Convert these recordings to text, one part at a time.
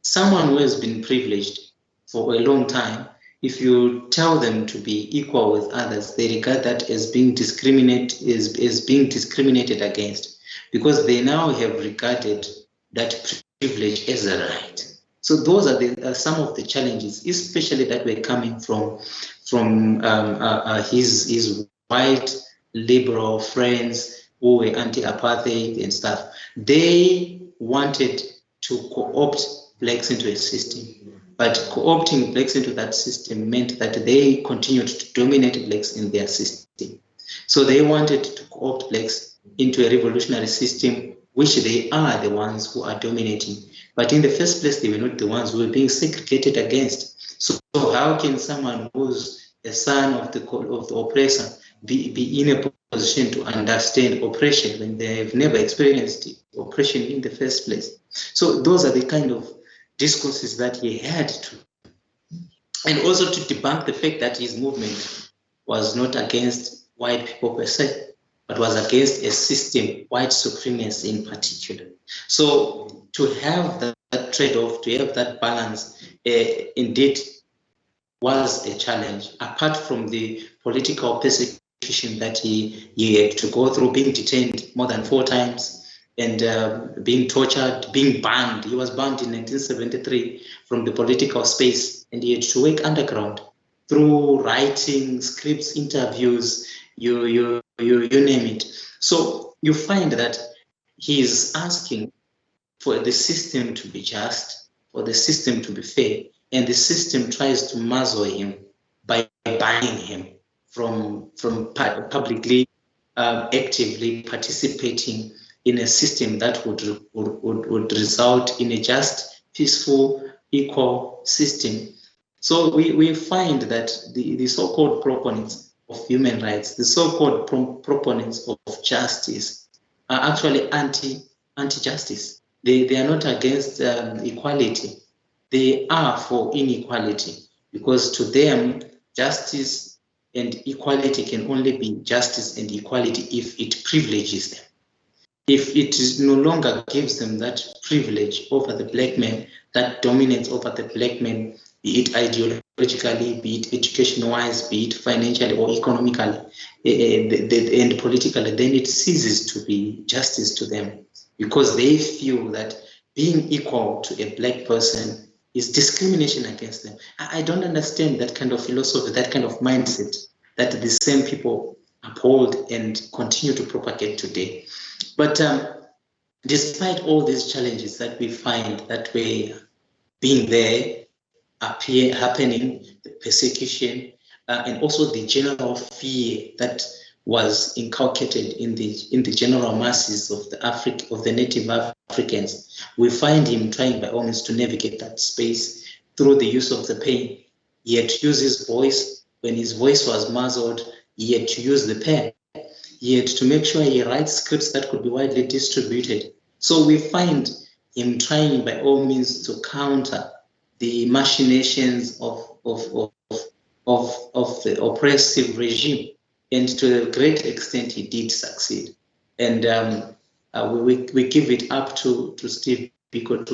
someone who has been privileged for a long time, if you tell them to be equal with others, they regard that as being discriminated against, because they now have regarded that privilege as a right. So those are some of the challenges, especially that were coming from his white liberal friends who were anti-apartheid and stuff. They wanted to co-opt blacks into a system, but co-opting blacks into that system meant that they continued to dominate blacks in their system. So they wanted to co-opt blacks into a revolutionary system, which they are the ones who are dominating. But in the first place, they were not the ones who were being segregated against. So how can someone who's a son of the oppressor be in a position to understand oppression when they have never experienced oppression in the first place? So those are the kind of discourses that he had to, and also to debunk the fact that his movement was not against white people per se, but was against a system, white supremacy in particular. So to have that trade-off, to have that balance, indeed was a challenge, apart from the political persecution that he had to go through, being detained more than 4 times, and being tortured, being banned. He was banned in 1973 from the political space, and he had to work underground through writing, scripts, interviews, you name it. So you find that he is asking for the system to be just, for the system to be fair, and the system tries to muzzle him by banning him from publicly, actively participating in a system that would result in a just, peaceful, equal system. So we find that the so-called proponents of human rights, the so-called proponents of justice, are actually anti-justice. They are not against equality. They are for inequality, because to them, justice and equality can only be justice and equality if it privileges them. If it no longer gives them that privilege over the black man, that dominance over the black man, be it ideologically, be it education-wise, be it financially or economically, and politically, then it ceases to be justice to them, because they feel that being equal to a black person is discrimination against them. I don't understand that kind of philosophy, that kind of mindset that the same people uphold and continue to propagate today. But despite all these challenges that we find that way being there, happening, the persecution, and also the general fear that was inculcated in the general masses of the native Africans, we find him trying by all means to navigate that space through the use of the pen. He had to use his voice. When his voice was muzzled, he had to use the pen. He had to make sure he writes scripts that could be widely distributed. So we find him trying by all means to counter the machinations of the oppressive regime, and to a great extent he did succeed. And we give it up to Steve Biko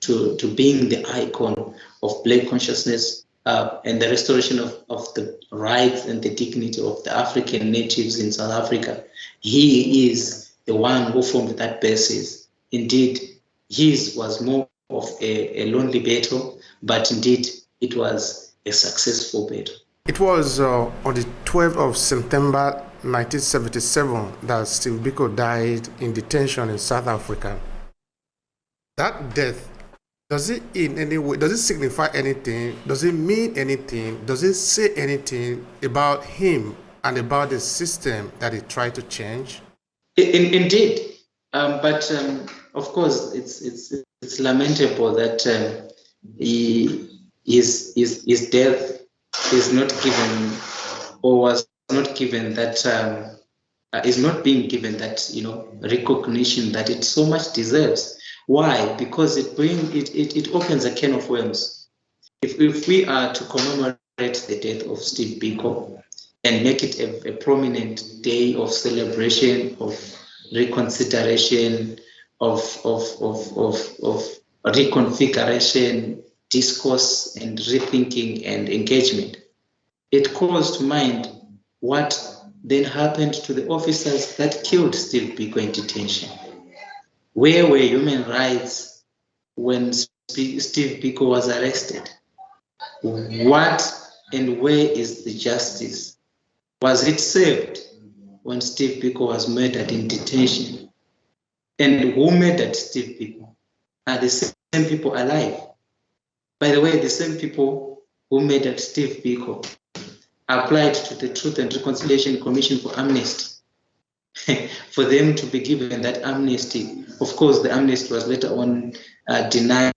to being the icon of black consciousness and the restoration of the rights and the dignity of the African natives in South Africa. He is the one who formed that basis. Indeed, his was more of a lonely battle, but indeed it was a successful battle. It was on the 12th of September 1977 that Steve Biko died in detention in South Africa. That death, does it in any way, does it signify anything? Does it mean anything? Does it say anything about him and about the system that he tried to change? Indeed, but of course, it's lamentable that his death is not given, or was not given that is not being given that recognition that it so much deserves. Why? Because it opens a can of worms. If we are to commemorate the death of Steve Biko and make it a prominent day of celebration, of reconsideration, of reconfiguration, discourse, and rethinking and engagement. It calls to mind what then happened to the officers that killed Steve Biko in detention. Where were human rights when Steve Biko was arrested? What and where is the justice? Was it served when Steve Biko was murdered in detention? And who murdered Steve Biko? Are the same people alive? By the way, the same people who murdered Steve Biko applied to the Truth and Reconciliation Commission for amnesty, for them to be given that amnesty. Of course, the amnesty was later on denied,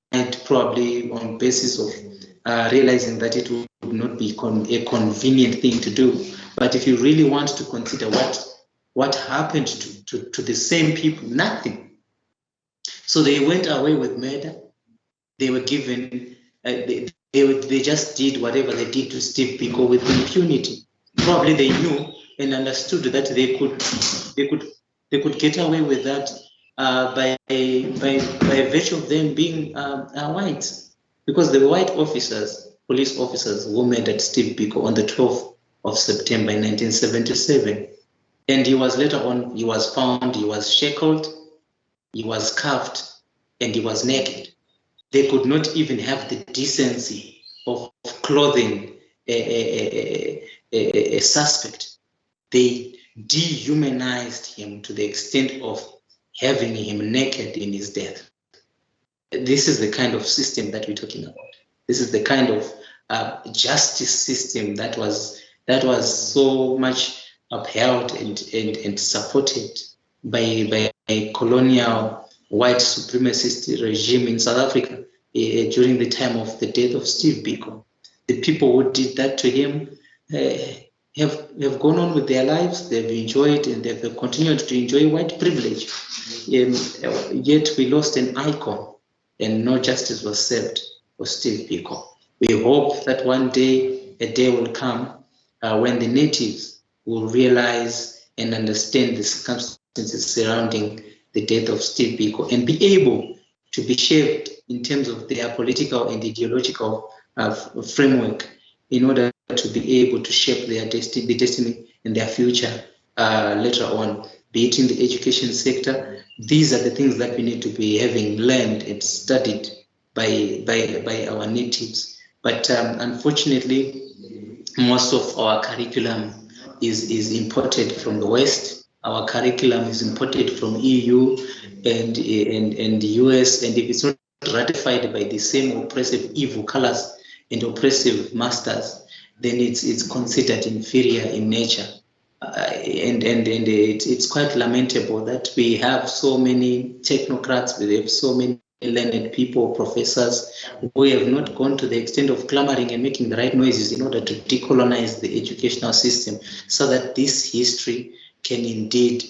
probably on basis of realizing that it would not be a convenient thing to do. But if you really want to consider what happened to the same people, nothing. So they went away with murder. They were given, they just did whatever they did to Steve Biko with impunity. Probably they knew and understood that they could get away with that by virtue of them being white, because the white officers, police officers, who murdered Steve Biko on the 12th of September in 1977, and he was later on, he was found, he was shackled, he was cuffed, and he was naked. They could not even have the decency of clothing a suspect. They dehumanized him to the extent of having him naked in his death. This is the kind of system that we're talking about. This is the kind of justice system that was so much upheld and supported by a colonial white supremacist regime in South Africa during the time of the death of Steve Biko. The people who did that to him have gone on with their lives. They've enjoyed and they've continued to enjoy white privilege. Yet we lost an icon and no justice was served for Steve Biko. We hope that one day, a day will come when the natives will realize and understand the circumstances surrounding the death of Steve Biko and be able to be shaped in terms of their political and ideological framework in order to be able to shape their destiny, the destiny and their future later on, be it in the education sector. These are the things that we need to be having learned and studied by our natives. But unfortunately, most of our curriculum is imported from the West. Our curriculum is imported from EU and the US, and if it's not ratified by the same oppressive evil colors and oppressive masters, then it's considered inferior in nature. And it's quite lamentable that we have so many technocrats, we have so many learned people, professors, who have not gone to the extent of clamoring and making the right noises in order to decolonize the educational system so that this history can indeed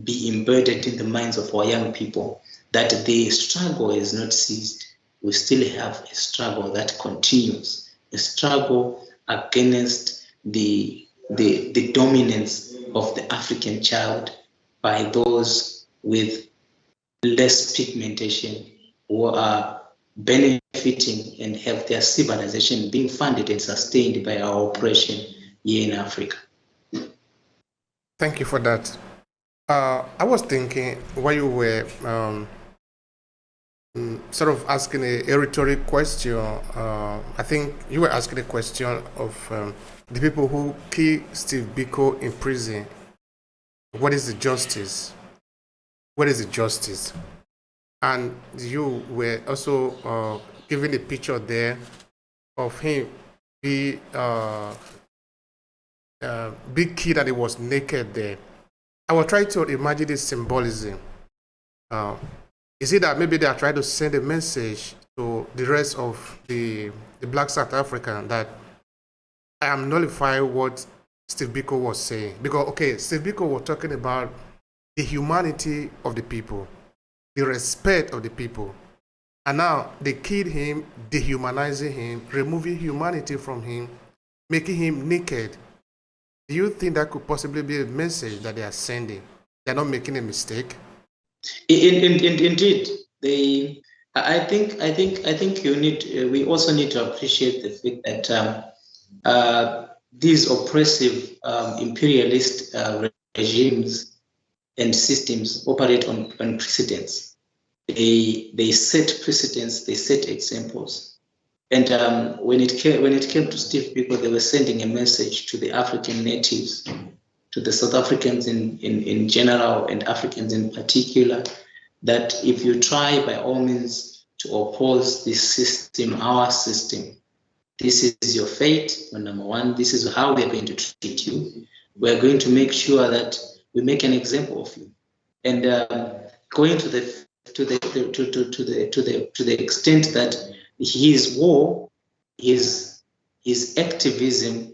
be embedded in the minds of our young people, that the struggle is not ceased. We still have a struggle that continues, a struggle against the dominance of the African child by those with less pigmentation who are benefiting and have their civilization being funded and sustained by our oppression here in Africa. Thank you for that. I was thinking while you were sort of asking a rhetoric question. I think you were asking a question of the people who killed Steve Biko in prison. What is the justice? What is the justice? And you were also giving a picture there of him being big kid that he was naked there. I was trying to imagine this symbolism. Is it that maybe they are trying to send a message to the rest of the Black South African that I am nullifying what Steve Biko was saying? Because, okay, Steve Biko was talking about the humanity of the people, the respect of the people. And now they killed him, dehumanizing him, removing humanity from him, making him naked. Do you think that could possibly be a message that they are sending? They're not making a mistake? Indeed, I think you need. We also need to appreciate the fact that these oppressive imperialist regimes and systems operate on precedents. They set precedents. They set examples. And when it came to Steve Biko, they were sending a message to the African natives, to the South Africans in general and Africans in particular, that if you try by all means to oppose this system, our system, this is your fate. Number one, this is how we are going to treat you. We are going to make sure that we make an example of you. And going to the extent that his war, his activism